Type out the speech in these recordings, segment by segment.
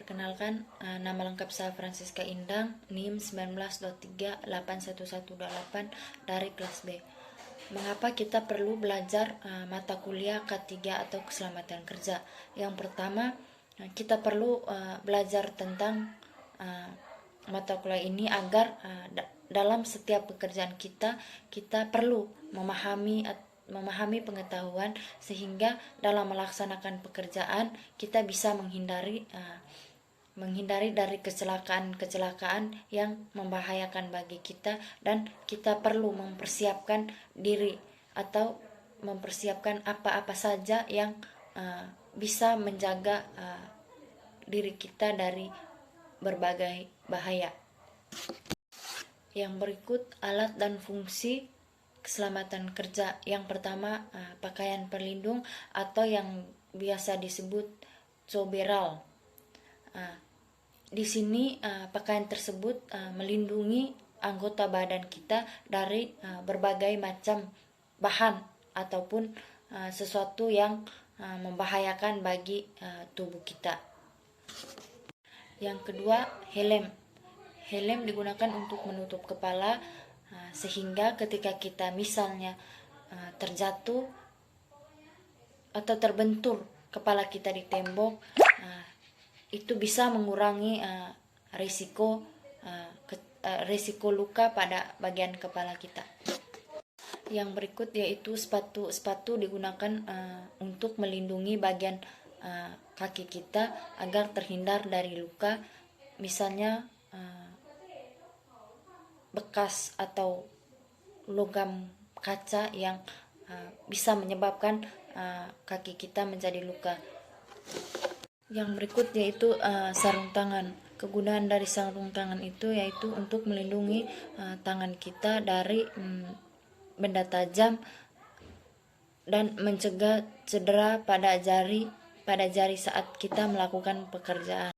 Perkenalkan, nama lengkap saya Francisca Indang, NIM 19.38118 dari kelas B. Mengapa kita perlu belajar mata kuliah K3 atau keselamatan kerja? Yang pertama, kita perlu belajar tentang mata kuliah ini agar dalam setiap pekerjaan kita perlu memahami pengetahuan, sehingga dalam melaksanakan pekerjaan kita bisa menghindari dari kecelakaan yang membahayakan bagi kita, dan kita perlu mempersiapkan diri atau mempersiapkan apa-apa saja yang bisa menjaga diri kita dari berbagai bahaya. Yang berikut alat dan fungsi keselamatan kerja. Yang pertama, pakaian pelindung atau yang biasa disebut coberal. Di sini pakaian tersebut melindungi anggota badan kita dari berbagai macam bahan ataupun sesuatu yang membahayakan bagi tubuh kita. Yang kedua, helm. Helm digunakan untuk menutup kepala sehingga ketika kita misalnya terjatuh atau terbentur kepala kita di tembok, itu bisa mengurangi risiko luka pada bagian kepala kita. Yang berikut yaitu sepatu. Sepatu digunakan untuk melindungi bagian kaki kita agar terhindar dari luka, misalnya bekas atau logam kaca yang bisa menyebabkan kaki kita menjadi luka. Yang berikut yaitu sarung tangan. Kegunaan dari sarung tangan itu yaitu untuk melindungi tangan kita dari benda tajam dan mencegah cedera pada jari saat kita melakukan pekerjaan.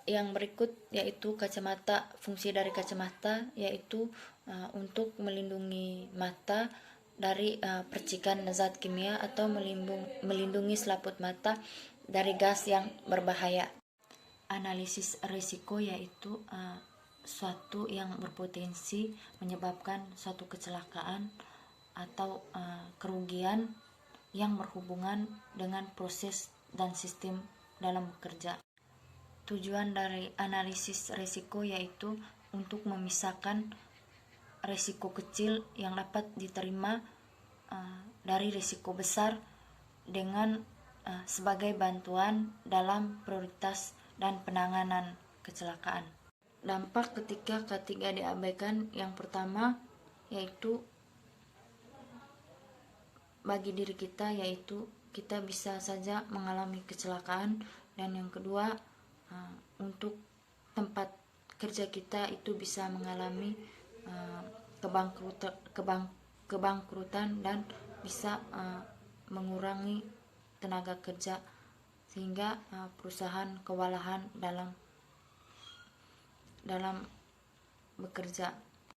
Yang berikut yaitu kacamata. Fungsi dari kacamata yaitu untuk melindungi mata dari percikan zat kimia atau melindungi selaput mata dari gas yang berbahaya. Analisis risiko yaitu suatu yang berpotensi menyebabkan suatu kecelakaan atau kerugian yang berhubungan dengan proses dan sistem dalam bekerja. Tujuan dari analisis risiko yaitu untuk memisahkan risiko kecil yang dapat diterima dari risiko besar dengan sebagai bantuan dalam prioritas dan penanganan kecelakaan. Dampak ketika K3 diabaikan, yang pertama yaitu bagi diri kita, yaitu kita bisa saja mengalami kecelakaan, dan yang kedua untuk tempat kerja kita itu bisa mengalami kebangkrutan dan bisa mengurangi tenaga kerja, sehingga perusahaan kewalahan dalam bekerja.